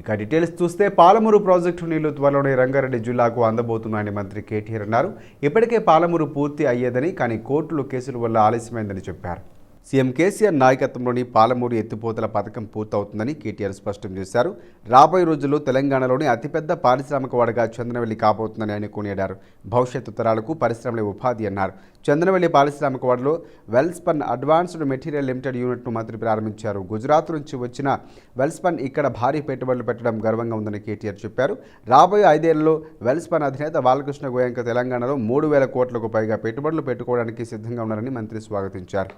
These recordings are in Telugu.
ఇక డీటెయిల్స్ చూస్తే పాలమూరు ప్రాజెక్టు నీళ్లు త్వరలోనే రంగారెడ్డి జిల్లాకు అందబోతున్నాయని మంత్రి కేటీఆర్ అన్నారు. ఇప్పటికే పాలమూరు పూర్తి అయ్యేదని, కానీ కోర్టులో కేసుల వల్ల ఆలస్యమైందని చెప్పారు. సీఎం కేసీఆర్ నాయకత్వంలోని పాలమూరు ఎత్తిపోతల పథకం పూర్తవుతుందని కేటీఆర్ స్పష్టం చేశారు. రాబోయే రోజుల్లో తెలంగాణలోని అతిపెద్ద పారిశ్రామిక వాడగా చందనవెల్లి కాబోతుందని ఆయన కొనియాడారు. భవిష్యత్తు తరాలకు పరిశ్రమలే ఉపాధి అన్నారు. చందనవెల్లి పారిశ్రామిక వాడలో వెల్స్పన్ అడ్వాన్స్డ్ మెటీరియల్ లిమిటెడ్ యూనిట్ను మంత్రి ప్రారంభించారు. గుజరాత్ నుంచి వచ్చిన వెల్స్పన్ ఇక్కడ భారీ పెట్టుబడులు పెట్టడం గర్వంగా ఉందని కేటీఆర్ చెప్పారు. రాబోయే 5 ఏళ్లలో వెల్స్పన్ అధినేత బాలకృష్ణ గోయంక తెలంగాణలో 3,000 కోట్లకు పైగా పెట్టుబడులు పెట్టుకోవడానికి సిద్ధంగా ఉన్నారని మంత్రి స్వాగతించారు.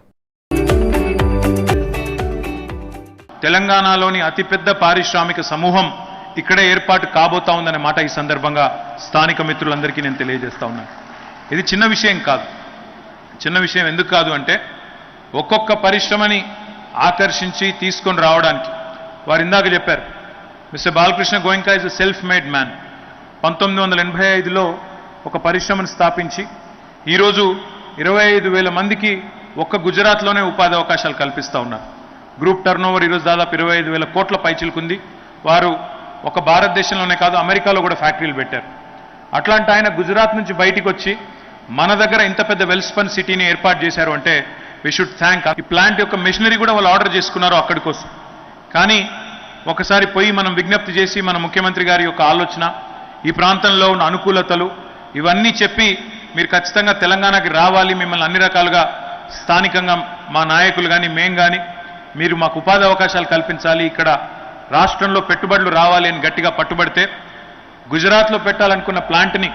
తెలంగాణలోని అతిపెద్ద పారిశ్రామిక సమూహం ఇక్కడే ఏర్పాటు కాబోతా ఉందనే మాట ఈ సందర్భంగా స్థానిక మిత్రులందరికీ నేను తెలియజేస్తా ఉన్నాను. ఇది చిన్న విషయం కాదు. చిన్న విషయం ఎందుకు కాదు అంటే, ఒక్కొక్క పరిశ్రమని ఆకర్షించి తీసుకొని రావడానికి వారు ఇందాక చెప్పారు, mister Balakrishna Goenka is a self made man. 1985లో ఒక పరిశ్రమను స్థాపించి ఈరోజు 25,000 మందికి ఒక్క గుజరాత్లోనే ఉపాధి అవకాశాలు కల్పిస్తూ ఉన్నారు. గ్రూప్ టర్నోవర్ ఈరోజు దాదాపు 25,000 కోట్ల పైచిలుకుంది. వారు ఒక భారతదేశంలోనే కాదు, అమెరికాలో కూడా ఫ్యాక్టరీలు పెట్టారు. అట్లాంటి ఆయన గుజరాత్ నుంచి బయటికి వచ్చి మన దగ్గర ఇంత పెద్ద వెల్స్పన్ సిటీని ఏర్పాటు చేశారు అంటే వి షుడ్ థ్యాంక్. ఈ ప్లాంట్ యొక్క మెషినరీ కూడా వాళ్ళు ఆర్డర్ చేసుకున్నారు అక్కడి కోసం. కానీ ఒకసారి పోయి మనం విజ్ఞప్తి చేసి మన ముఖ్యమంత్రి గారి యొక్క ఆలోచన, ఈ ప్రాంతంలో ఉన్న అనుకూలతలు ఇవన్నీ చెప్పి మీరు ఖచ్చితంగా తెలంగాణకి రావాలి, మిమ్మల్ని అన్ని రకాలుగా స్థానికంగా మా నాయకులు కానీ మేం కానీ మీరు మాకు ఉపాధి అవకాశాలు కల్పించాలి, ఇక్కడ రాష్ట్రంలో పెట్టుబడులు రావాలి అని గట్టిగా పట్టుబడితే గుజరాత్లో పెట్టాలనుకున్న ప్లాంట్ని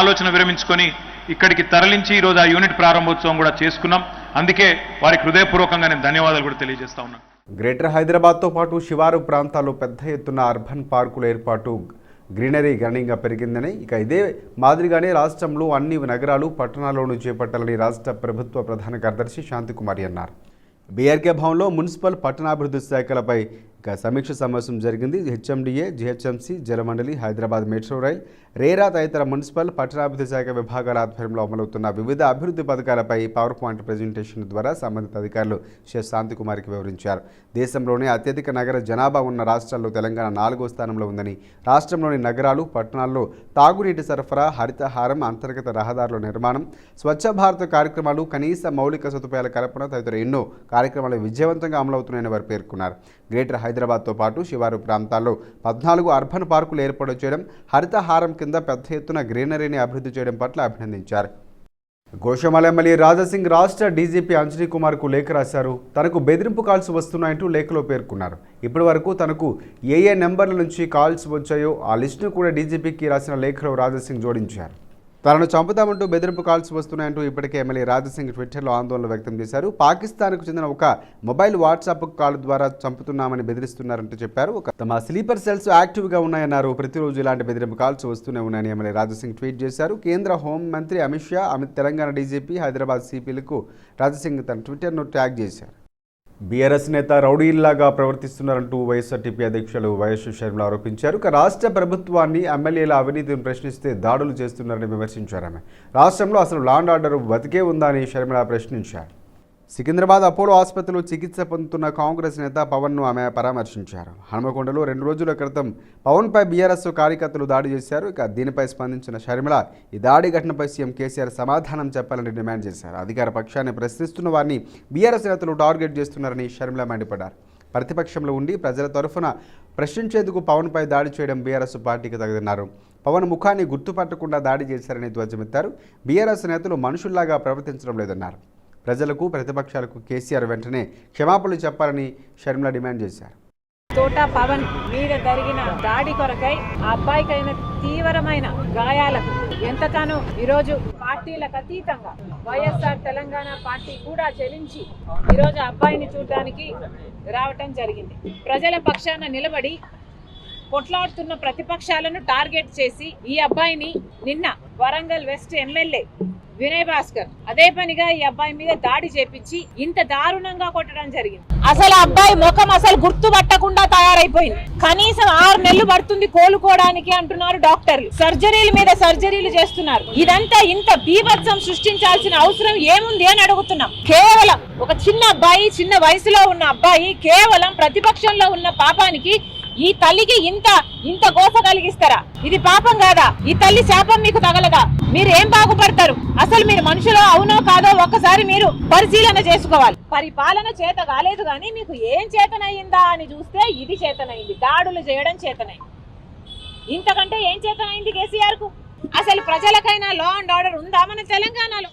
ఆలోచన విరమించుకొని ఇక్కడికి తరలించి ఈరోజు ఆ యూనిట్ ప్రారంభోత్సవం కూడా చేసుకున్నాం. అందుకే వారికి హృదయపూర్వకంగా నేను ధన్యవాదాలు కూడా తెలియజేస్తా ఉన్నాను. గ్రేటర్ హైదరాబాద్తో పాటు శివారు ప్రాంతాల్లో పెద్ద ఎత్తున అర్బన్ పార్కుల ఏర్పాటు, గ్రీనరీ గణనీయంగా పెరిగిందని, ఇక ఇదే మాదిరిగానే రాష్ట్రంలో అన్ని నగరాలు పట్టణాల్లోనూ చేపట్టాలని రాష్ట్ర ప్రభుత్వ ప్రధాన కార్యదర్శి శాంతికుమారి అన్నారు. బీఆర్కే భవన్లో మున్సిపల్ పట్టణాభివృద్ధి శాఖలపై ఇక సమీక్ష సమావేశం జరిగింది. హెచ్ఎండిఏ, జిహెచ్ఎంసీ, జలమండలి, హైదరాబాద్ మెట్రో రైల్, రేరా తదితర మున్సిపల్ పట్టణాభివృద్ధి శాఖ విభాగాల ఆధ్వర్యంలో అమలవుతున్న వివిధ అభివృద్ధి పథకాలపై పవర్ పాయింట్ ప్రెజెంటేషన్ ద్వారా సంబంధిత అధికారులు శాంతికుమారికి వివరించారు. దేశంలోనే అత్యధిక నగర జనాభా ఉన్న రాష్ట్రాల్లో తెలంగాణ 4వ స్థానంలో ఉందని, రాష్ట్రంలోని నగరాలు, పట్టణాల్లో తాగునీటి సరఫరా, హరితహారం, అంతర్గత రహదారుల నిర్మాణం, స్వచ్ఛ భారత్ కార్యక్రమాలు, కనీస మౌలిక సదుపాయాల కల్పన తదితర ఎన్నో కార్యక్రమాలు విజయవంతంగా అమలవుతున్నాయని వారు పేర్కొన్నారు. గ్రేటర్ హైదరాబాద్తో పాటు శివారు ప్రాంతాల్లో 14 అర్బన్ పార్కులు ఏర్పాటు చేయడం, హరితహారం కింద పెద్ద ఎత్తున గ్రీనరీని అభివృద్ధి చేయడం పట్ల అభినందించారు. గోషామల ఎమ్మెల్యే రాజాసింగ్ రాష్ట్ర డీజీపీ అంజనీ కుమార్కు లేఖ రాశారు. తనకు బెదిరింపు కాల్స్ వస్తున్నాయంటూ లేఖలో పేర్కొన్నారు. ఇప్పటి వరకు తనకు ఏ నెంబర్ల నుంచి కాల్స్ వచ్చాయో ఆ లిస్టును కూడా డీజీపీకి రాసిన లేఖలో రాజాసింగ్ జోడించారు. తనను చంపుతామంటూ బెదిరింపు కాల్స్ వస్తున్నాయంటూ ఇప్పటికే ఎమ్మెల్యే రాజాసింగ్ ట్విట్టర్లో ఆందోళన వ్యక్తం చేశారు. పాకిస్తాన్కు చెందిన ఒక మొబైల్ వాట్సాప్ కాల్ ద్వారా చంపుతున్నామని బెదిరిస్తున్నారంటూ చెప్పారు. తమ స్లీపర్ సెల్స్ యాక్టివ్గా ఉన్నాయన్నారు. ప్రతిరోజు ఇలాంటి బెదిరింపు కాల్స్ వస్తూనే ఉన్నాయని ఎమ్మెల్యే రాజాసింగ్ ట్వీట్ చేశారు. కేంద్ర హోంమంత్రి అమిత్ షా, తెలంగాణ డీజీపీ, హైదరాబాద్ సిపిలకు రాజాసింగ్ తన ట్విట్టర్ను ట్యాగ్ చేశారు. బీఆర్ఎస్ నేత రౌడీల్లాగా ప్రవర్తిస్తున్నారంటూ వైఎస్ఆర్టీపీ అధ్యక్షులు వైఎస్ షర్మిల ఆరోపించారు. రాష్ట్ర ప్రభుత్వాన్ని, ఎమ్మెల్యేల అవినీతిని ప్రశ్నిస్తే దాడులు చేస్తున్నారని విమర్శించారు. ఆమె రాష్ట్రంలో అసలు లా అండ్ ఆర్డర్ బతికే ఉందా అని షర్మిల ప్రశ్నించారు. సికింద్రాబాద్ అపోలో ఆసుపత్రిలో చికిత్స పొందుతున్న కాంగ్రెస్ నేత పవన్ను ఆమె పరామర్శించారు. హనుమకొండలో 2 రోజుల క్రితం పవన్పై బీఆర్ఎస్ కార్యకర్తలు దాడి చేశారు. ఇక దీనిపై స్పందించిన షర్మిల ఈ దాడి ఘటనపై సీఎం కేసీఆర్ సమాధానం చెప్పాలని డిమాండ్ చేశారు. అధికార పక్షాన్ని ప్రశ్నిస్తున్న వారిని బీఆర్ఎస్ నేతలు టార్గెట్ చేస్తున్నారని షర్మిల మండిపడ్డారు. ప్రతిపక్షంలో ఉండి ప్రజల తరఫున ప్రశ్నించేందుకు పవన్పై దాడి చేయడం బీఆర్ఎస్ పార్టీకి తగదన్నారు. పవన్ ముఖాన్ని గుర్తుపట్టకుండా దాడి చేశారని ధ్వజమెత్తారు. బీఆర్ఎస్ నేతలు మనుషుల్లాగా ప్రవర్తించడం లేదన్నారు. ప్రజలకు, ప్రతిపక్షాలకు కేసీఆర్ వెంటనే క్షమాపణలు చెప్పాలని షర్మిల డిమాండ్ చేశారు. తోట పవన్ మీద జరిగిన దాడి కొరకై ఆ అబ్బాయికైన తీవ్రమైన గాయాలకు ఎంతగానో ఈరోజు పార్టీలకు అతీతంగా వైఎస్ఆర్ తెలంగాణ పార్టీ కూడా చెలించి ఈరోజు అబ్బాయిని చూడడానికి రావటం జరిగింది. ప్రజల పక్షాన నిలబడి కొట్లాడుతున్న ప్రతిపక్షాలను టార్గెట్ చేసి ఈ అబ్బాయిని నిన్న వరంగల్ వెస్ట్ ఎమ్మెల్యే వినయ్ భాస్కర్ అదే పనిగా ఈ అబ్బాయి మీద దాడి చేపించి ఇంత దారుణంగా కొట్టడం జరిగింది. అసలు అబ్బాయి ముఖం అసలు గుర్తుపట్టకుండా తయారైపోయింది. కనీసం 6 నెలలు పడుతుంది కోలుకోవడానికి అంటున్నారు డాక్టర్లు. సర్జరీల మీద సర్జరీలు చేస్తున్నారు. ఇదంతా ఇంత బీభత్సం సృష్టించాల్సిన అవసరం ఏముంది అని అడుగుతున్నాం. కేవలం ఒక చిన్న అబ్బాయి, చిన్న వయసులో ఉన్న అబ్బాయి కేవలం ప్రతిపక్షంలో ఉన్న పాపానికి ఈ తల్లికి ఇంత గోస కలిగిస్తారా? ఇది పాపం కాదా? ఈ తల్లి శాపం మీకు తగలదా? మీరు ఏం బాగుపడతారు? అసలు మీరు మనుషులో అవునో కాదో ఒక్కసారి మీరు పరిశీలన చేసుకోవాలి. పరిపాలన చేత కాలేదు కానీ మీకు ఏం చేతనయ్యిందా అని చూస్తే ఇది చేతనైంది. దాడులు చేయడం చేతనైంది. ఇంతకంటే ఏం చేతనైంది కేసీఆర్ కు? అసలు ప్రజలకైనా లా అండ్ ఆర్డర్ ఉందా మన తెలంగాణలో?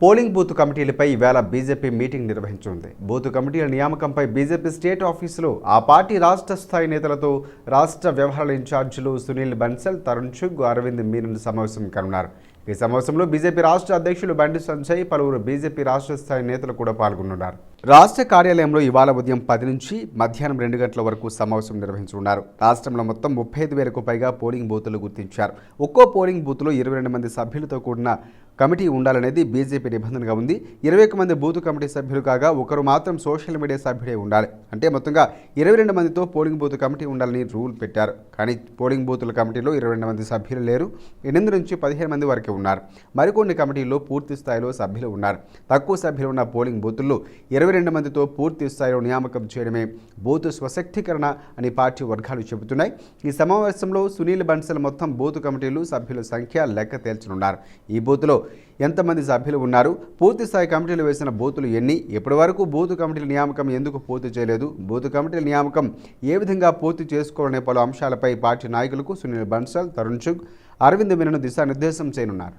పోలింగ్ బూత్ కమిటీలపై ఈవేళ బీజేపీ మీటింగ్ నిర్వహించింది. బూత్ కమిటీల నియామకంపై బీజేపీ స్టేట్ ఆఫీసులో ఆ పార్టీ రాష్ట్ర స్థాయి నేతలతో రాష్ట్ర వ్యవహారాల ఇన్ఛార్జీలు సునీల్ బన్సల్, తరుణ్ చుగ్, అరవింద్ మీనన్ సమావేశం కానున్నారు. ఈ సమావేశంలో బీజేపీ రాష్ట్ర అధ్యక్షులు బండి సంజయ్, పలువురు బీజేపీ రాష్ట్ర స్థాయి నేతలు కూడా పాల్గొన్నారు. రాష్ట్ర కార్యాలయంలో ఇవాళ ఉదయం 10 నుంచి మధ్యాహ్నం 2 గంటల వరకు సమావేశం నిర్వహించనున్నారు. రాష్ట్రంలో మొత్తం 35,000కు పైగా పోలింగ్ బూతులు గుర్తించారు. ఒక్కో పోలింగ్ బూత్లో 22 మంది సభ్యులతో కూడిన కమిటీ ఉండాలనేది బీజేపీ నిబంధనగా ఉంది. 21 మంది బూత్ కమిటీ సభ్యులు కాగా ఒకరు మాత్రం సోషల్ మీడియా సభ్యుడే ఉండాలి. అంటే మొత్తంగా 22 మందితో పోలింగ్ బూత్ కమిటీ ఉండాలని రూల్ పెట్టారు. కానీ పోలింగ్ బూతుల కమిటీలో 22 మంది సభ్యులు లేరు. 8 నుంచి 15 మంది వరకే ఉన్నారు. మరికొన్ని కమిటీల్లో పూర్తి స్థాయిలో సభ్యులు ఉన్నారు. తక్కువ సభ్యులు ఉన్న పోలింగ్ బూతుల్లో 22 మందితో పూర్తి స్థాయిలో నియామకం చేయడమే బూత్ స్వశక్తీకరణ అని పార్టీ వర్గాలు చెబుతున్నాయి. ఈ సమావేశంలో సునీల్ బన్సల్ మొత్తం బూత్ కమిటీలు సభ్యుల సంఖ్య లెక్క తేల్చనున్నారు. ఈ బూత్లో ఎంతమంది సభ్యులు ఉన్నారు, పూర్తి స్థాయి కమిటీలు వేసిన బూతులు ఎన్ని, ఇప్పటి వరకు బూత్ కమిటీల నియామకం ఎందుకు పూర్తి చేయలేదు, బూత్ కమిటీల నియామకం ఏ విధంగా పూర్తి చేసుకోవాలనే పలు అంశాలపై పార్టీ నాయకులకు సునీల్ బన్సల్, తరుణ్ చుగ్, అరవింద్ మీనన్ దిశానిర్దేశం చేయనున్నారు.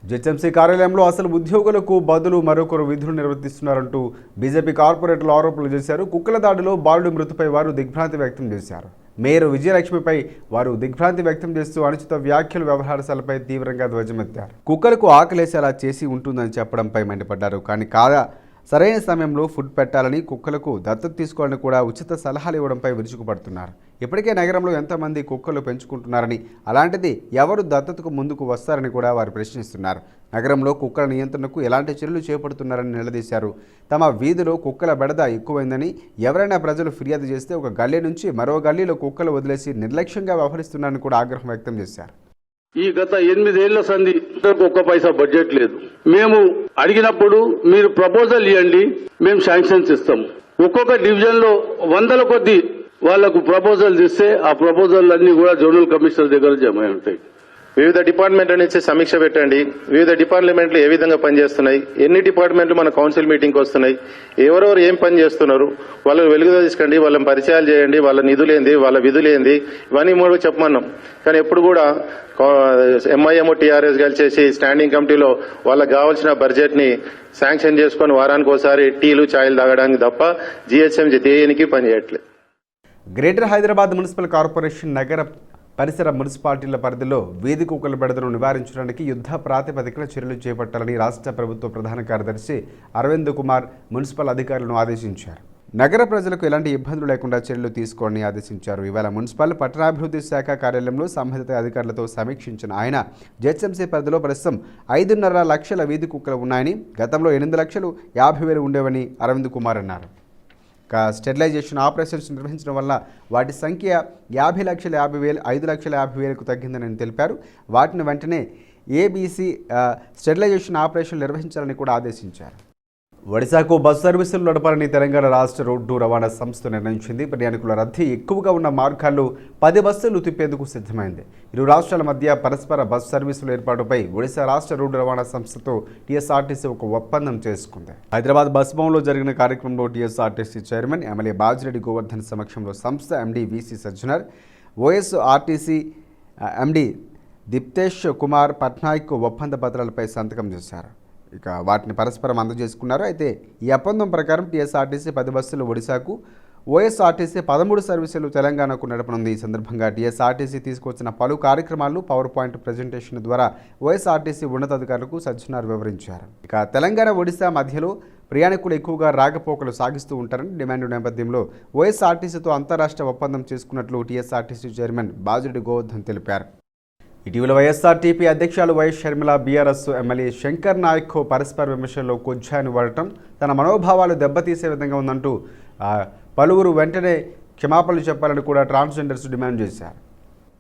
జెచ్ఎంసీ కార్యాలయంలో అసలు ఉద్యోగులకు బదులు మరొకరు విధులు నిర్వర్తిస్తున్నారంటూ బీజేపీ కార్పొరేటర్లు ఆరోపణలు చేశారు. కుక్కల దాడిలో బాలుడి మృతిపై వారు దిగ్భ్రాంతి వ్యక్తం చేశారు. మేయర్ విజయలక్ష్మిపై వారు దిగ్భ్రాంతి వ్యక్తం చేస్తూ అనుచిత వ్యాఖ్యలు, వ్యవహారశాలపై తీవ్రంగా ధ్వజమెత్తారు. కుక్కలకు ఆకలేసేలా చేసి ఉంటుందని చెప్పడంపై మండిపడ్డారు. కానీ కాదా సరైన సమయంలో ఫుడ్ పెట్టాలని, కుక్కలకు దత్తత తీసుకోవాలని కూడా ఉచిత సలహాలు ఇవ్వడంపై విరుచుకుపడుతున్నారు. ఇప్పటికే నగరంలో ఎంతమంది కుక్కలు పెంచుకుంటున్నారని, అలాంటిది ఎవరు దత్తతకు ముందుకు వస్తారని కూడా వారు ప్రశ్నిస్తున్నారు. నగరంలో కుక్కల నియంత్రణకు ఎలాంటి చర్యలు చేపడుతున్నారని నిలదీశారు. తమ వీధిలో కుక్కల బెడద ఎక్కువైందని, ఎవరైనా ప్రజలు ఫిర్యాదు చేస్తే ఒక గల్లీ నుంచి మరో గల్లీలో కుక్కలు వదిలేసి నిర్లక్ష్యంగా వ్యవహరిస్తున్నారని కూడా ఆగ్రహం వ్యక్తం చేశారు. ఈ గత 8 ఏళ్ల సంధి ఒక్క పైసా బడ్జెట్ లేదు. మేము అడిగినప్పుడు మీరు ప్రపోజల్ ఇవ్వండి, మేము శాంక్షన్స్ ఇస్తాము. ఒక్కొక్క డివిజన్ లో 100ల కొద్ది వాళ్లకు ప్రపోజల్ ఇస్తే ఆ ప్రపోజల్ అన్ని కూడా జోనల్ కమిషనర్ దగ్గర జమ అయి ఉంటాయి. వివిధ డిపార్ట్మెంట్ల నుంచి సమీక్ష పెట్టండి. వివిధ డిపార్ట్మెంట్లు ఏ విధంగా పనిచేస్తున్నాయి, ఎన్ని డిపార్ట్మెంట్లు మన కౌన్సిల్ మీటింగ్కి వస్తున్నాయి, ఎవరెవరు ఏం పని చేస్తున్నారు, వాళ్ళని వెలుగులో తీసుకోండి, వాళ్ళని పరిచయాలు చేయండి, వాళ్ళ నిధులేంది, వాళ్ళ విధులేంది, ఇవన్నీ మూడు చెప్పమన్నాం. కానీ ఎప్పుడు కూడా ఎంఐఎం టీఆర్ఎస్ కలిసేసి స్టాండింగ్ కమిటీలో వాళ్ళకి కావాల్సిన బడ్జెట్ ని శాంక్షన్ చేసుకుని వారానికి ఒకసారి టీలు ఛాయలు తాగడానికి తప్ప జీహెచ్ఎంసీ దేనికి పని చేయట్లేదు. గ్రేటర్ హైదరాబాద్ మున్సిపల్ కార్పొరేషన్ నగర పరిసర మున్సిపాలిటీల పరిధిలో వీధి కుక్కల బెడదను నివారించడానికి యుద్ధ ప్రాతిపదికన చర్యలు చేపట్టాలని రాష్ట్ర ప్రభుత్వ ప్రధాన కార్యదర్శి అరవింద్ కుమార్ మున్సిపల్ అధికారులను ఆదేశించారు. నగర ప్రజలకు ఎలాంటి ఇబ్బందులు లేకుండా చర్యలు తీసుకోవాలని ఆదేశించారు. ఇవాళ మున్సిపల్ పట్టణాభివృద్ధి శాఖ కార్యాలయంలో సంబంధిత అధికారులతో సమీక్షించిన ఆయన జెచ్ఎంసీ పరిధిలో ప్రస్తుతం 5.5 లక్షల వీధి కుక్కలు ఉన్నాయని, గతంలో 8,50,000 ఉండేవని అరవింద్ కుమార్ అన్నారు. స్టెరిలైజేషన్ ఆపరేషన్స్ నిర్వహించడం వల్ల వాటి సంఖ్య 50,50,000 5,50,000కు తగ్గిందని తెలిపారు. వాటిని వెంటనే ఏబీసీ స్టెరిలైజేషన్ ఆపరేషన్ నిర్వహించాలని కూడా ఆదేశించారు. ఒడిశాకు బస్సు సర్వీసులు నడపాలని తెలంగాణ రాష్ట్ర రోడ్డు రవాణా సంస్థ నిర్ణయించింది. ప్రయాణికుల రద్దీ ఎక్కువగా ఉన్న మార్గాల్లో 10 బస్సులు తిప్పేందుకు సిద్ధమైంది. ఇరు రాష్ట్రాల మధ్య పరస్పర బస్సు సర్వీసుల ఏర్పాటుపై ఒడిశా రాష్ట్ర రోడ్డు రవాణా సంస్థతో టీఎస్ఆర్టీసీ ఒక ఒప్పందం చేసుకుంది. హైదరాబాద్ బస్ భవన్లో జరిగిన కార్యక్రమంలో TSRTC chairman MLA Bajireddy Govardhan సమక్షంలో సంస్థ MD VC Sajjanar, OSRTC MD Diptesh Kumar Patnaik ఒప్పంద పత్రాలపై సంతకం చేశారు. ఇక వాటిని పరస్పరం అందజేసుకున్నారు. అయితే ఈ ఒప్పందం ప్రకారం టీఎస్ఆర్టీసీ 10 బస్సులు ఒడిశాకు, ఓఎస్ఆర్టీసీ 13 సర్వీసులు తెలంగాణకు నడపనుంది. ఈ సందర్భంగా టీఎస్ఆర్టీసీ తీసుకొచ్చిన పలు కార్యక్రమాలు పవర్ పాయింట్ ప్రజెంటేషన్ ద్వారా ఓఎస్ఆర్టీసీ ఉన్నతాధికారులకు సజ్జనార్ వివరించారు. ఇక తెలంగాణ ఒడిశా మధ్యలో ప్రయాణికులు ఎక్కువగా రాకపోకలు సాగిస్తూ ఉంటారని డిమాండ్ నేపథ్యంలో ఓఎస్ఆర్టీసీతో అంతరాష్ట్ర ఒప్పందం చేసుకున్నట్లు టీఎస్ఆర్టీసీ చైర్మన్ బాజిరెడ్డి గోవర్ధన్ తెలిపారు. ఇటీవల వైఎస్ఆర్టీపీ అధ్యక్షులు వైఎస్ షర్మిల, బీఆర్ఎస్ ఎమ్మెల్యే శంకర్ నాయక్ పరస్పర విమర్శల్లో కొజ్జాను వాడటం తన మనోభావాలు దెబ్బతీసే విధంగా ఉందంటూ పలువురు వెంటనే క్షమాపణలు చెప్పాలని కూడా ట్రాన్స్జెండర్స్ డిమాండ్ చేశారు.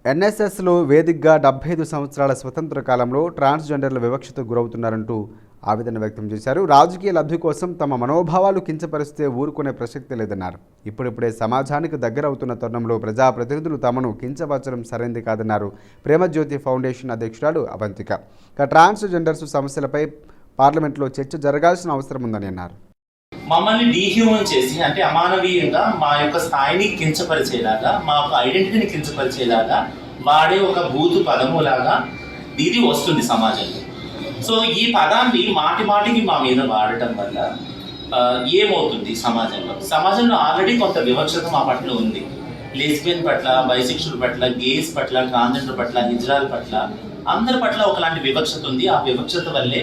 ఎన్ఎస్ఎస్లో వేదికగా 75 సంవత్సరాల స్వతంత్ర కాలంలో ట్రాన్స్జెండర్ల వివక్షతకు గురవుతున్నారంటూ ఆవేదన వ్యక్తం చేశారు. రాజకీయ లబ్ధి కోసం తమ మనోభావాలు కించపరిస్తే ఊరుకునే ప్రసక్తి లేదన్నారు. ఇప్పుడిప్పుడే సమాజానికి దగ్గరవుతున్న తరుణంలో ప్రజాప్రతినిధులు తమను కించపరచడం సరైంది కాదన్నారు. ప్రేమజ్యోతి ఫౌండేషన్ అధ్యక్షురాలు అవంతిక. ట్రాన్స్జెండర్స్ సమస్యలపై పార్లమెంట్లో చర్చ జరగాల్సిన అవసరం ఉందని అన్నారు. మమ్మల్ని డీహ్యూమన్ చేసి అంటే అమానవీయంగా మా యొక్క స్థాయిని కించపరిచేలాగా మా యొక్క ఐడెంటిటీని కించపరిచేలాగా వాడే ఒక బూతు పదములాగా ఇది వస్తుంది సమాజంలో. సో ఈ పదాన్ని మాటి మాటికి మా మీద వాడటం వల్ల ఏమవుతుంది సమాజంలో ఆల్రెడీ కొంత వివక్షత మా పట్ల ఉంది. లెస్బియన్ పట్ల, బైసెక్షువల్ పట్ల, గేస్ పట్ల, ట్రాన్స్జెండర్ పట్ల, హిజ్రాల పట్ల అందరి పట్ల ఒకలాంటి వివక్షత ఉంది. ఆ వివక్షత వల్లే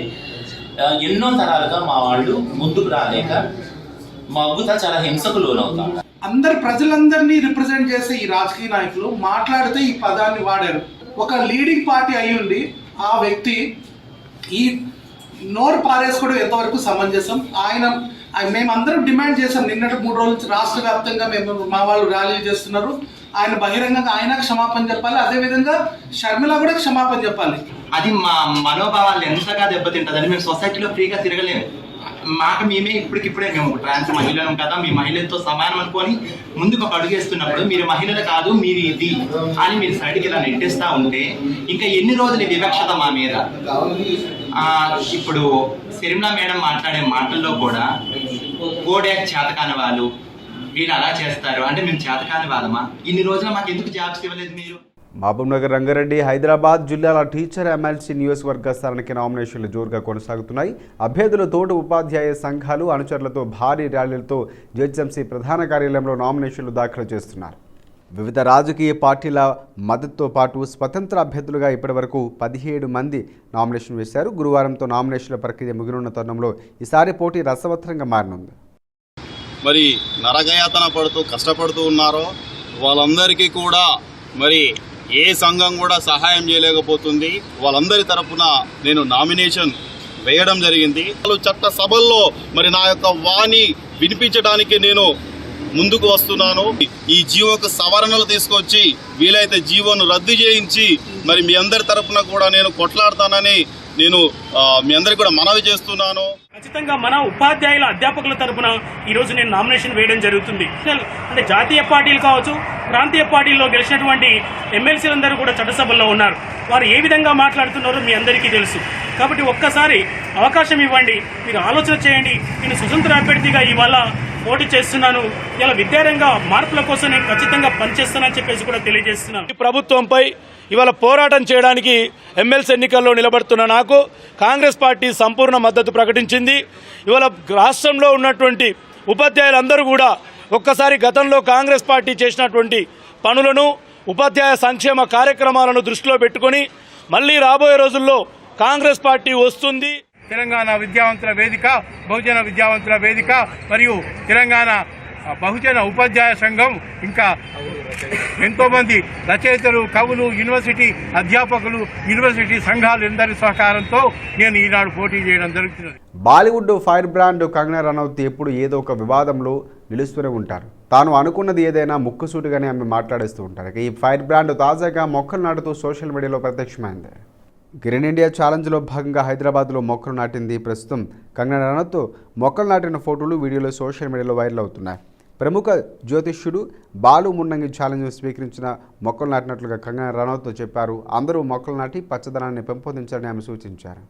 ఎన్నో తరాలుగా మా వాళ్ళు ముందుకు రాలేక మగ్గుతా చాలా హింసకు లోనవుతారు. అందరు ప్రజలందరినీ రిప్రజెంట్ చేసే ఈ రాజకీయ నాయకులు మాట్లాడితే ఈ పదాన్ని వాడారు. ఒక లీడింగ్ పార్టీ అయ్యుండి ఆ వ్యక్తి ఈ నోరు పారేసుకోవడం ఎంతవరకు సమంజసం? మేమందరం డిమాండ్ చేసాం. నిన్నటి 3 రోజుల నుంచి రాష్ట్ర వ్యాప్తంగా మా వాళ్ళు ర్యాలీలు చేస్తున్నారు. ఆయన బహిరంగంగా ఆయన క్షమాపణ చెప్పాలి, అదేవిధంగా షర్మిల కూడా క్షమాపణ చెప్పాలి. అది మా మనోభావాలు ఎంతగా దెబ్బతింటుందని మేము సొసైటీలో ఫ్రీగా తిరగలేము. మాకు మేమే ఇప్పటికిప్పుడే మేము ట్రాన్స్ మహిళలం కదా, మీ మహిళలతో సమానం అనుకొని ముందుకు ఒక అడుగేస్తున్నప్పుడు మీరు మహిళలు కాదు మీరు ఇది అని మీరు సైడ్కి ఇలా నెట్టేస్తూ ఉంటే ఇంకా ఎన్ని రోజులు వివక్షత మా మీద. ఇప్పుడు శర్మిల మేడం మాట్లాడే మాటల్లో కూడా కోడాక్ చేతకాని వాళ్ళు వీళ్ళు అలా చేస్తారు అంటే మేము చేతకాని వాళ్ళమా? ఇన్ని రోజులు మాకు ఎందుకు జాబ్స్ ఇవ్వలేదు మీరు? మహబూబ్నగర్, రంగారెడ్డి, హైదరాబాద్ జిల్లాల టీచర్ ఎమ్మెల్సీ నియోజకవర్గ స్థానానికి నామినేషన్లు జోరుగా కొనసాగుతున్నాయి. అభ్యర్థుల తోటి ఉపాధ్యాయ సంఘాలు అనుచరులతో భారీ ర్యాలీలతో జిహెచ్ఎంసీ ప్రధాన కార్యాలయంలో నామినేషన్లు దాఖలు చేస్తున్నారు. వివిధ రాజకీయ పార్టీల మద్దతుతో పాటు స్వతంత్ర అభ్యర్థులుగా ఇప్పటివరకు 17 మంది నామినేషన్ వేశారు. గురువారంతో నామినేషన్ల ప్రక్రియ ముగినున్న తరుణంలో ఈసారి పోటీ రసవత్తరంగా మారనుంది. మరి నరకయాతన పడుతూ కష్టపడుతూ ఉన్నారో వాళ్ళందరికీ కూడా మరి ఏ సంఘం కూడా సహాయం చేయలేకపోతుంది. వాళ్ళందరి తరఫున నేను నామినేషన్ వేయడం జరిగింది. చట్ట సభల్లో మరి నా యొక్క వాణి వినిపించడానికి నేను ముందుకు వస్తున్నాను. ఈ జీవోకు సవరణలు తీసుకొచ్చి వీలైతే జీవోను రద్దు చేయించి మరి మీ అందరి తరఫున కూడా నేను కొట్లాడతానని నేను మీ అందరికి కూడా మనవి చేస్తున్నాను. ఖచ్చితంగా మన ఉపాధ్యాయుల అధ్యాపకుల తరపున ఈ రోజు నేను నామినేషన్ వేయడం జరుగుతుంది. అంటే జాతీయ పార్టీలు కావచ్చు, ప్రాంతీయ పార్టీల్లో గెలిచినటువంటి ఎమ్మెల్సీలందరూ కూడా చట్టసభల్లో ఉన్నారు. వారు ఏ విధంగా మాట్లాడుతున్నారో మీ అందరికీ తెలుసు. కాబట్టి ఒక్కసారి అవకాశం ఇవ్వండి, మీరు ఆలోచన చేయండి. నేను స్వతంత్ర అభ్యర్థిగా ఇవాళ పోటీ చేస్తున్నాను. ఇలా విద్యారంగ మార్పుల కోసం నేను ఖచ్చితంగా పనిచేస్తానని చెప్పేసి కూడా తెలియజేస్తున్నాను. ఈ ప్రభుత్వంపై ఇవాళ పోరాటం చేయడానికి ఎమ్మెల్సీ ఎన్నికల్లో నిలబడుతున్న నాకు కాంగ్రెస్ పార్టీ సంపూర్ణ మద్దతు ప్రకటించింది. ఇవాళ రాష్ట్రంలో ఉన్నటువంటి ఉపాధ్యాయులందరూ కూడా ఒక్కసారి గతంలో కాంగ్రెస్ పార్టీ చేసినటువంటి పనులను, ఉపాధ్యాయ సంక్షేమ కార్యక్రమాలను దృష్టిలో పెట్టుకొని మళ్ళీ రాబోయే రోజుల్లో కాంగ్రెస్ పార్టీ వస్తుంది. తెలంగాణ విద్యావంతుల వేదిక, బహుజన విద్యావంతుల వేదిక మరియు తెలంగాణ బహుజన ఉపాధ్యాయ సంఘం, ఇంకా ఎంతోమంది రచయితలు, కవులు, యూనివర్సిటీ అధ్యాపకులు, యూనివర్సిటీ సంఘాలు అందరి సహకారంతో నేను ఈనాడు పోటీ చేయడం జరుగుతున్నది. బాలీవుడ్ ఫైర్ బ్రాండ్ కంగనా రనౌత్ ఎప్పుడు ఏదో ఒక వివాదంలో నిలుస్తూనే ఉంటారు. తాను అనుకున్నది ఏదైనా ముక్కుసూటిగానే ఆమె మాట్లాడేస్తూ ఉంటారు. ఈ ఫైర్ బ్రాండ్ తాజాగా మొక్కలు నాటుతూ సోషల్ మీడియాలో ప్రత్యక్షమైంది. గ్రీన్ ఇండియా ఛాలెంజ్లో భాగంగా హైదరాబాద్లో మొక్కలు నాటింది. ప్రస్తుతం కంగనా రనౌత్ మొక్కలు నాటిన ఫోటోలు, వీడియోలు సోషల్ మీడియాలో వైరల్ అవుతున్నాయి. ప్రముఖ జ్యోతిష్యుడు బాలు మున్నంగి ఛాలెంజ్ స్వీకరించిన మొక్కలు నాటినట్లుగా కంగనా రనౌత్ చెప్పారు. అందరూ మొక్కలు నాటి పచ్చదనాన్ని పెంపొందించాలని ఆమె సూచించారు.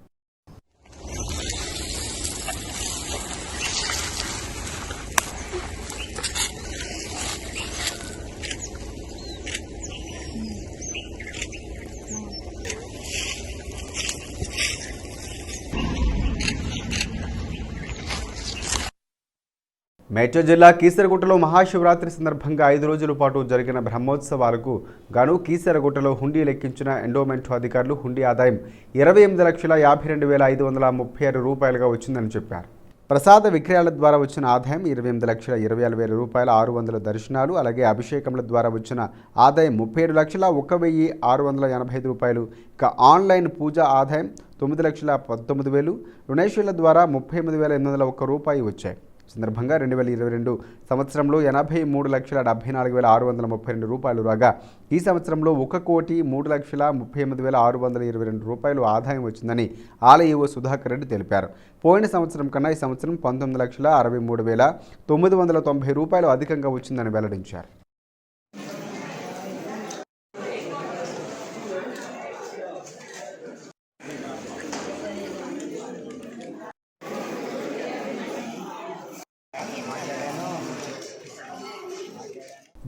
మేడ్చల్ జిల్లా కీసరగుట్టలో మహాశివరాత్రి సందర్భంగా 5 రోజుల పాటు జరిగిన బ్రహ్మోత్సవాలకు గాను కీసరగుట్టలో హుండీ లెక్కించిన ఎండోమెంట్ అధికారులు హుండీ ఆదాయం 28,52,536 రూపాయలుగా వచ్చిందని చెప్పారు. ప్రసాద విక్రయాల ద్వారా వచ్చిన ఆదాయం 28,24,000 రూపాయల 600 దర్శనాలు, అలాగే అభిషేకముల ద్వారా వచ్చిన ఆదాయం 37,01,685 రూపాయలు. ఇక ఆన్లైన్ పూజ ఆదాయం 9,19,000, డొనేషన్ల ద్వారా 38,801 రూపాయలు వచ్చాయి. సందర్భంగా 2022 సంవత్సరంలో 83,74,632 రూపాయలు రాగా ఈ సంవత్సరంలో 1,03,38,622 రూపాయలు ఆదాయం వచ్చిందని ఆలయ ఈవో సుధాకర్ రెడ్డి తెలిపారు. పోయిన సంవత్సరం కన్నా ఈ సంవత్సరం 19,63,990 రూపాయలు అధికంగా వచ్చిందని వెల్లడించారు.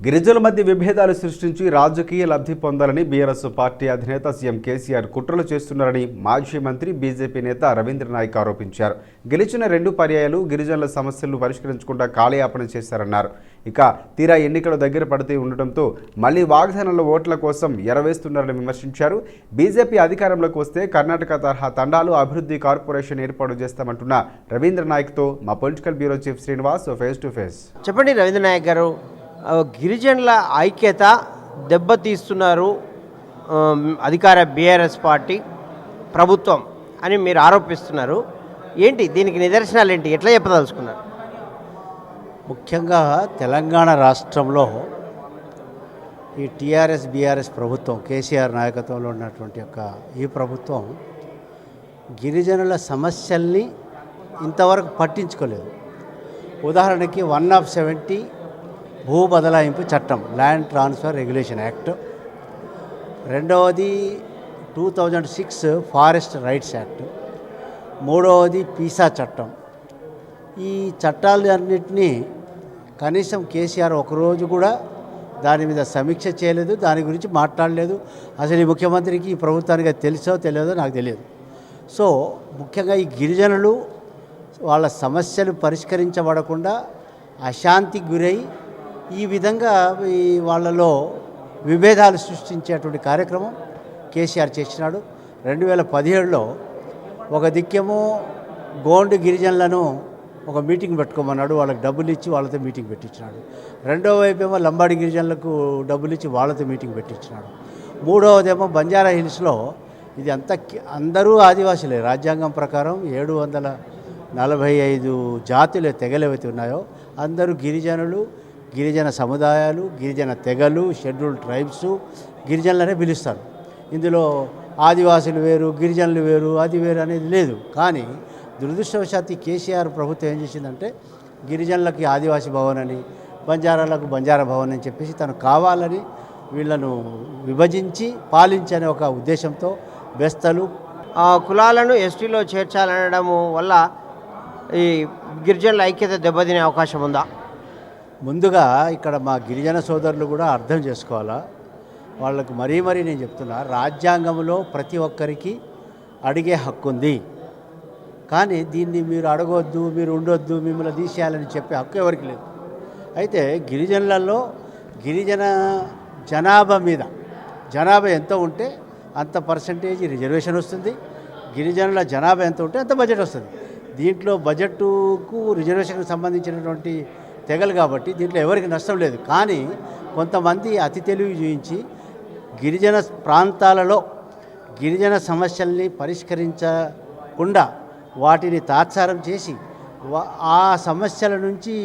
గిరిజనుల మధ్య విభేదాలు సృష్టించి రాజకీయ లబ్ధి పొందాలని బీఆర్ఎస్ పార్టీ అధినేత సీఎం కేసీఆర్ కుట్రలు చేస్తున్నారని మాజీ మంత్రి బీజేపీ నేత రవీంద్ర నాయక్ ఆరోపించారు. గెలిచిన 2 పర్యాయాలు గిరిజనుల సమస్యలను పరిష్కరించకుండా కాలయాపన చేశారన్నారు. ఇక తీరా ఎన్నికలు దగ్గర పడుతూ ఉండటంతో మళ్లీ వాగ్దానాల ఓట్ల కోసం ఎరవేస్తున్నారని విమర్శించారు. బీజేపీ అధికారంలోకి వస్తే కర్ణాటక తరహా తండాలు అభివృద్ధి కార్పొరేషన్ ఏర్పాటు చేస్తామంటున్న రవీంద్ర నాయక్తో మా political bureau chief Srinivas face to face. చెప్పండి రవీంద్ర నాయక్ గారు, గిరిజనుల ఐక్యత దెబ్బతీస్తున్నారు అధికార బీఆర్ఎస్ పార్టీ ప్రభుత్వం అని మీరు ఆరోపిస్తున్నారు. ఏంటి దీనికి నిదర్శనాలు ఏంటి, ఎట్లా చెప్పదలుచుకున్నారు? ముఖ్యంగా తెలంగాణ రాష్ట్రంలో ఈ టీఆర్ఎస్ బీఆర్ఎస్ ప్రభుత్వం కేసీఆర్ నాయకత్వంలో ఉన్నటువంటి ఈ ప్రభుత్వం గిరిజనుల సమస్యల్ని ఇంతవరకు పట్టించుకోలేదు. ఉదాహరణకి 1/70 భూ బదలాయింపు చట్టం, ల్యాండ్ ట్రాన్స్ఫర్ రెగ్యులేషన్ యాక్ట్, రెండవది 2006 ఫారెస్ట్ రైట్స్ యాక్ట్, మూడవది పీసా చట్టం. ఈ చట్టాలన్నింటినీ కనీసం కేసీఆర్ ఒకరోజు కూడా దాని మీద సమీక్ష చేయలేదు, దాని గురించి మాట్లాడలేదు. అసలు ఈ ముఖ్యమంత్రికి ఈ ప్రభుత్వానికి తెలుసో తెలియదో నాకు తెలియదు. సో ముఖ్యంగా ఈ గిరిజనులు వాళ్ళ సమస్యలు పరిష్కరించబడకుండా అశాంతికి గురై ఈ విధంగా వాళ్ళలో విభేదాలు సృష్టించేటువంటి కార్యక్రమం కేసీఆర్ చేసినాడు. 2017లో ఒక దిక్కేమో గోండు గిరిజనులను ఒక మీటింగ్ పెట్టుకోమన్నాడు, వాళ్ళకి డబ్బులు ఇచ్చి వాళ్ళతో మీటింగ్ పెట్టించినాడు. రెండో వైపేమో లంబాడి గిరిజనులకు డబ్బులు ఇచ్చి వాళ్ళతో మీటింగ్ పెట్టించినాడు. మూడవదేమో బంజారా హిల్స్లో ఇది అందరూ ఆదివాసులే. రాజ్యాంగం ప్రకారం 745 జాతులు తెగలేవైతే ఉన్నాయో అందరూ గిరిజనులు, గిరిజన సముదాయాలు, గిరిజన తెగలు, షెడ్యూల్డ్ ట్రైబ్స్ గిరిజనులనే పిలుస్తారు. ఇందులో ఆదివాసులు వేరు, గిరిజనులు వేరు, అది వేరు అనేది లేదు. కానీ దురదృష్టవశాత్తు కేసీఆర్ ప్రభుత్వం ఏం చేసిందంటే గిరిజనులకి ఆదివాసీ భవన్ అని, బంజారాలకు బంజారా భవన్ అని చెప్పేసి తను కావాలని వీళ్లను విభజించి పాలించనే ఒక ఉద్దేశంతో బెస్తలు కులాలను ఎస్టీలో చేర్చాలనడము వల్ల ఈ గిరిజనుల ఐక్యత దెబ్బతినే అవకాశం ఉందా? ముందుగా ఇక్కడ మా గిరిజన సోదరులు కూడా అర్థం చేసుకోవాలా. వాళ్ళకు మరీ నేను చెప్తున్నా, రాజ్యాంగంలో ప్రతి ఒక్కరికి అడిగే హక్కు ఉంది. కానీ దీన్ని మీరు అడగొద్దు, మీరు ఉండొద్దు, మిమ్మల్ని తీసేయాలని చెప్పే హక్కు ఎవరికి లేదు. అయితే గిరిజనులలో గిరిజన జనాభా ఎంత ఉంటే అంత పర్సంటేజ్ రిజర్వేషన్ వస్తుంది. గిరిజనుల జనాభా ఎంత ఉంటే అంత బడ్జెట్ వస్తుంది. దీంట్లో బడ్జెట్కు రిజర్వేషన్కి సంబంధించినటువంటి తెగలు కాబట్టి దీంట్లో ఎవరికి నష్టం లేదు. కానీ కొంతమంది అతి తెలివి చూపించి గిరిజన ప్రాంతాలలో గిరిజన సమస్యల్ని పరిష్కరించకుండా వాటిని తాత్సారం చేసి ఆ సమస్యల నుంచి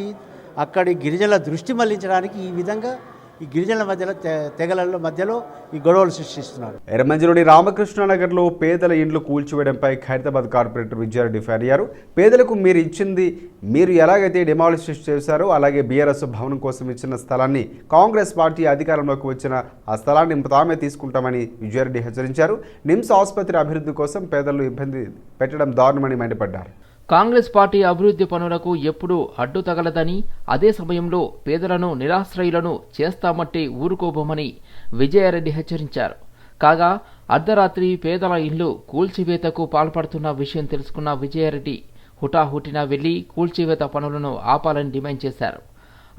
అక్కడి గిరిజనుల దృష్టి మళ్లించడానికి ఈ విధంగా ఈ గిరిజనుల మధ్యలో తెగల మధ్యలో ఈ గొడవలు సృష్టిస్తున్నారు. ఎర్రమంజిలోని రామకృష్ణనగర్లో పేదల ఇండ్లు కూల్చివేయడంపై ఖైరతాబాద్ కార్పొరేటర్ విజయారెడ్డి ఫైర్ అయ్యారు. పేదలకు మీరు ఇచ్చింది, మీరు ఎలాగైతే డిమాలిష్ చేశారో అలాగే బీఆర్ఎస్ భవనం కోసం ఇచ్చిన స్థలాన్ని కాంగ్రెస్ పార్టీ అధికారంలోకి వచ్చిన ఆ స్థలాన్ని తామే తీసుకుంటామని విజయారెడ్డి హెచ్చరించారు. నిమ్స్ ఆసుపత్రి అభివృద్ధి కోసం పేదలను ఇబ్బంది పెట్టడం దారుణమని మండిపడ్డారు. కాంగ్రెస్ పార్టీ అభివృద్ధి పనులకు ఎప్పుడూ అడ్డు తగలదని, అదే సమయంలో పేదలను నిరాశ్రయులను చేస్తామంటే ఊరుకోబోమని విజయారెడ్డి హెచ్చరించారు. కాగా అర్ధరాత్రి పేదల ఇళ్లు కూల్చివేతకు పాల్పడుతున్న విషయం తెలుసుకున్న విజయారెడ్డి హుటాహుటిన వెళ్లి కూల్చివేత పనులను ఆపాలని డిమాండ్ చేశారు.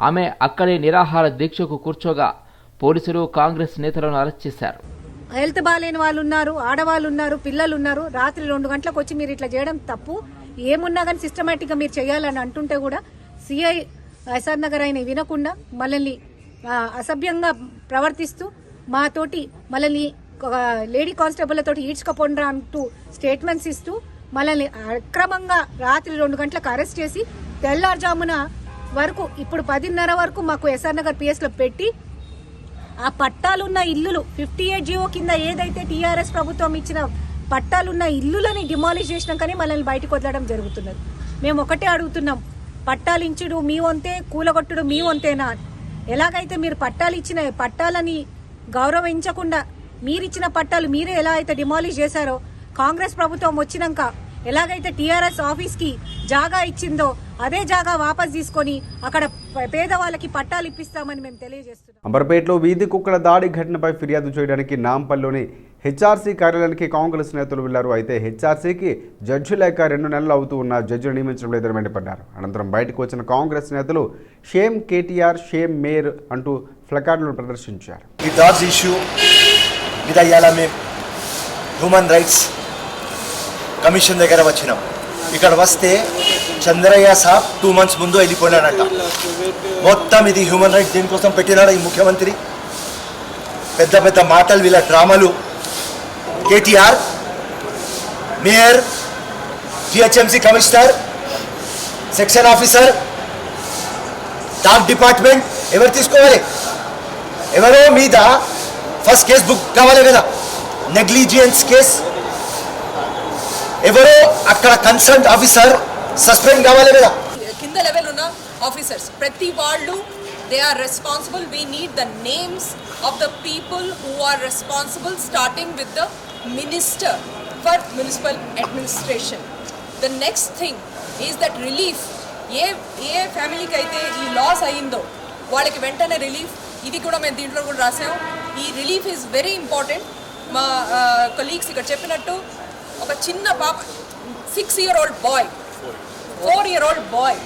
ఆమె అక్కడే నిరాహార దీక్షకు కూర్చోగా పోలీసులు కాంగ్రెస్ నేతలను అరెస్ట్ చేశారు. హెల్త్ బాగాలేని వాళ్ళు ఉన్నారు, ఆడవాళ్ళు ఉన్నారు, పిల్లలు ఉన్నారు. రాత్రి 2 గంటలకు వచ్చి మీరు ఇట్లా చేయడం తప్పు. ఏమున్నా కానీ సిస్టమేటిక్గా మీరు చేయాలని అంటుంటే కూడా సిఐ ఎస్ఆర్ నగర్ అయిన వినకుండా మనల్ని అసభ్యంగా ప్రవర్తిస్తూ మాతోటి మనల్ని లేడీ కానిస్టేబుల్ తోటి ఈడ్చుకపోండ్రా అంటూ స్టేట్మెంట్స్ ఇస్తూ మనల్ని అక్రమంగా రాత్రి 2 గంటలకు అరెస్ట్ చేసి తెల్లారుజామున వరకు ఇప్పుడు 10:30 వరకు మాకు ఎస్ఆర్ నగర్ పిఎస్లో పెట్టి ఆ పట్టాలున్న ఇల్లులు 58 జీవో కింద ఏదైతే టీఆర్ఎస్ ప్రభుత్వం ఇచ్చిన పట్టాలున్న ఇల్లులని డిమాలిష్ చేసినాకనే మనల్ని బయటకు వదలడం జరుగుతున్నది. మేము ఒకటే అడుగుతున్నాం, పట్టాలు ఇచ్చుడు మీ వంతే, కూలగొట్టుడు మీ వంతేనా? ఎలాగైతే మీరు పట్టాలు ఇచ్చిన పట్టాలని గౌరవించకుండా మీరిచ్చిన పట్టాలు మీరే ఎలా అయితే డిమాలిష్ చేశారో, కాంగ్రెస్ ప్రభుత్వం వచ్చినాక ఎలాగైతే టీఆర్ఎస్ ఆఫీస్కి జాగా ఇచ్చిందో అదే జాగా వాపస్ తీసుకొని అక్కడ పేదవాళ్ళకి పట్టాలు ఇప్పిస్తామని మేము తెలియజేస్తున్నాం. అంబర్పేటలో వీధి కుక్కల దాడి ఘటనపై ఫిర్యాదు చేయడానికి నాంపల్లిలోని హెచ్ఆర్సీ కార్యాలయానికి కాంగ్రెస్ నేతలు వెళ్లారు. అయితే హెచ్ఆర్సీకి జడ్జి లేక 2 నెలలు అవుతూ ఉన్న జడ్జిని నియమించడం లేదని మండిపడ్డారు. అనంతరం బయటకు వచ్చిన కాంగ్రెస్ నేతలు షేమ్ కేటీఆర్, షేమ్ మేయర్ అంటూ ప్లకార్డులను ప్రదర్శించారు. ఈ డాగ్స్ ఇష్యూ మీద ఇవాళ మేము హ్యూమన్ రైట్స్ కమిషన్ దగ్గర వచ్చినాం. ఇక్కడ వస్తే చంద్రయ్య సాబ్ 2 months ముందు వెళ్ళిపోయినాడట. మొత్తం ఇది హ్యూమన్ రైట్స్ దీనికోసం పెట్టినాడు ఈ ముఖ్యమంత్రి. పెద్ద పెద్ద మాటలు, వీళ్ళ డ్రామాలు. KTR, mayor, GHMC commissioner, section officer, dog department ఎవరు తీసుకోవాలి? ఎవరో మీద ఫస్ట్ కేసు బుక్ కావాలి కదా, నెగ్లిజియన్స్ కేస్. ఎవరో అక్కడ కన్సర్న్ ఆఫీసర్ సస్పెండ్ కావాలి కదా. కింద లెవెల్ ఉన్న ఆఫీసర్స్ ప్రతి వాళ్ళు they are responsible. We need the names of the people who are responsible, starting with the minister for municipal administration. The next thing is that relief. ఏ ఫ్యామిలీకి అయితే ఈ లాస్ అయ్యిందో వాళ్ళకి వెంటనే రిలీఫ్. ఇది కూడా మేము దీంట్లో కూడా రాసాం. ఈ రిలీఫ్ ఈజ్ వెరీ ఇంపార్టెంట్. మా కొలీగ్స్ ఇక్కడ చెప్పినట్టు ఒక చిన్న పాప 6-year-old boy, 4-year-old boy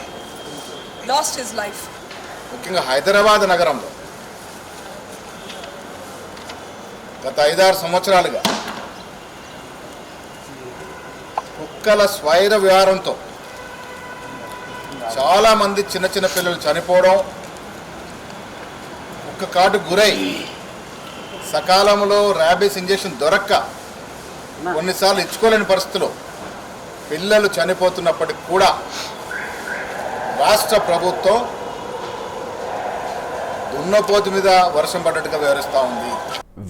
lost his life. ముఖ్యంగా హైదరాబాద్ నగరంలో గత 5-6 సంవత్సరాలుగా కుక్కల స్వైర విహారంతో చాలామంది చిన్న చిన్న పిల్లలు చనిపోవడం, కుక్క కాటుకు గురై సకాలంలో ర్యాబీస్ ఇంజెక్షన్ దొరక్క కొన్నిసార్లు ఇచ్చుకోలేని పరిస్థితుల్లో పిల్లలు చనిపోతున్నప్పటికీ కూడా రాష్ట్ర ప్రభుత్వం దున్నపోతు మీద వర్షం పడ్డట్టుగా వ్యవహరిస్తూ ఉంది.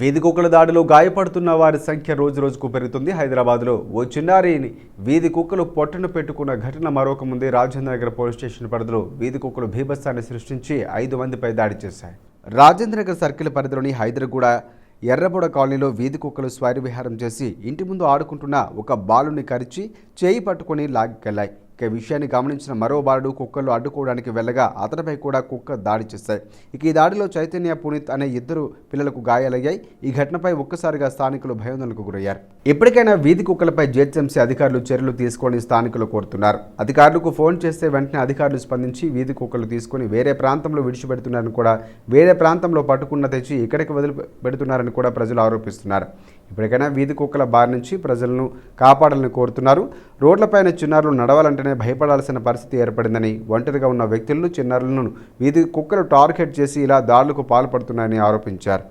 వీధి కుక్కల దాడిలో గాయపడుతున్న వారి సంఖ్య రోజురోజుకు పెరుగుతుంది. హైదరాబాద్లో ఓ చిన్నారిని వీధి కుక్కలు పొట్టను పెట్టుకున్న ఘటన మరొక ముందే రాజేంద్రనగర్ పోలీస్ స్టేషన్ పరిధిలో వీధి కుక్కలు బీభత్సాన్ని సృష్టించి 5 మందిపై దాడి చేశాయి. రాజేంద్రనగర్ సర్కిల్ పరిధిలోని హైదరాగూడ ఎర్రబొడ కాలనీలో వీధి కుక్కలు స్వైర విహారం చేసి ఇంటి ముందు ఆడుకుంటున్న ఒక బాలుని కరిచి చేయి పట్టుకొని లాక్కెళ్లాయి. ఇక విషయాన్ని గమనించిన మరో బాలుడు కుక్కలు అడ్డుకోవడానికి వెళ్ళగా అతనిపై కూడా కుక్క దాడి చేశాయి. ఇక ఈ దాడిలో చైతన్య, పునీత్ అనే 2 పిల్లలకు గాయాలయ్యాయి. ఈ ఘటనపై ఒక్కసారిగా స్థానికులు భయాందోళనకు గురయ్యారు. ఇప్పటికైనా వీధి కుక్కలపై జిహెచ్ఎంసీ అధికారులు చర్యలు తీసుకొని స్థానికులు కోరుతున్నారు. అధికారులకు ఫోన్ చేస్తే వెంటనే అధికారులు స్పందించి వీధి కుక్కలు తీసుకుని వేరే ప్రాంతంలో విడిచిపెడుతున్నారని కూడా, వేరే ప్రాంతంలో పట్టుకున్న తెచ్చి ఇక్కడికి వదిలిపెడుతున్నారని కూడా ప్రజలు ఆరోపిస్తున్నారు. ఇప్పటికైనా వీధి కుక్కల బారి నుంచి ప్రజలను కాపాడాలని కోరుతున్నారు. రోడ్లపైన చిన్నారులు నడవాలంటేనే భయపడాల్సిన పరిస్థితి ఏర్పడిందని, ఒంటరిగా ఉన్న వ్యక్తులను, చిన్నారులను వీధి కుక్కలు టార్గెట్ చేసి ఇలా దాడులకు పాల్పడుతున్నాయని ఆరోపించారు.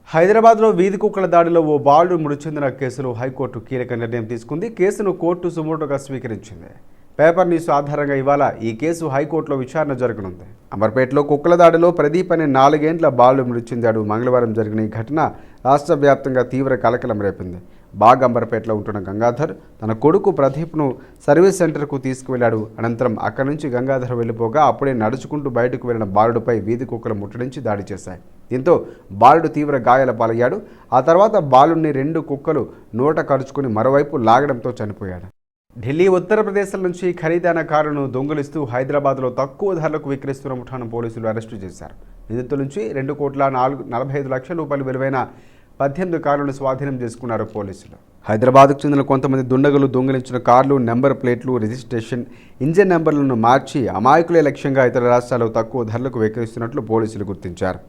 హైదరాబాద్లో వీధి కుక్కల దాడిలో ఓ బాలుడు మృతి చెందిన కేసులో హైకోర్టు కీలక నిర్ణయం తీసుకుంది. కేసును కోర్టు సుమోటోగా స్వీకరించింది. పేపర్ న్యూస్ ఆధారంగా ఇవాళ ఈ కేసు హైకోర్టులో విచారణ జరగనుంది. అంబర్పేటలో కుక్కల దాడిలో ప్రదీప్ అనే 4 ఏండ్ల బాలుడు మృతి చెందాడు. మంగళవారం జరిగిన ఈ ఘటన రాష్ట్ర వ్యాప్తంగా తీవ్ర కలకలం రేపింది. బాగ్ అంబర్పేటలో ఉంటున్న గంగాధర్ తన కొడుకు ప్రదీప్ను సర్వీస్ సెంటర్కు తీసుకువెళ్లాడు. అనంతరం అక్కడి నుంచి గంగాధర్ వెళ్ళిపోగా అప్పుడే నడుచుకుంటూ బయటకు వెళ్లిన బాలుడిపై వీధి కుక్కలు ముట్టడించి దాడి చేశాయి. దీంతో బాలుడు తీవ్ర గాయాల పాలయ్యాడు. ఆ తర్వాత బాలుడిని 2 కుక్కలు నోట కరుచుకుని మరోవైపు లాగడంతో చనిపోయాడు. ఢిల్లీ, ఉత్తరప్రదేశ్ల నుంచి ఖరీదైన కారును దొంగిలిస్తూ హైదరాబాద్లో తక్కువ ధరలకు విక్రయిస్తున్న ముఠాను పోలీసులు అరెస్టు చేశారు. నిందితుల నుంచి 2,45 లక్షల రూపాయలు విలువైన 18 కార్లను స్వాధీనం చేసుకున్నారు పోలీసులు. హైదరాబాద్కు చెందిన కొంతమంది దుండగులు దొంగిలించిన కార్లు, నెంబర్ ప్లేట్లు, రిజిస్ట్రేషన్, ఇంజిన్ నెంబర్లను మార్చి అమాయకులే లక్ష్యంగా ఇతర రాష్ట్రాల్లో తక్కువ ధరలకు విక్రయిస్తున్నట్లు పోలీసులు గుర్తించారు.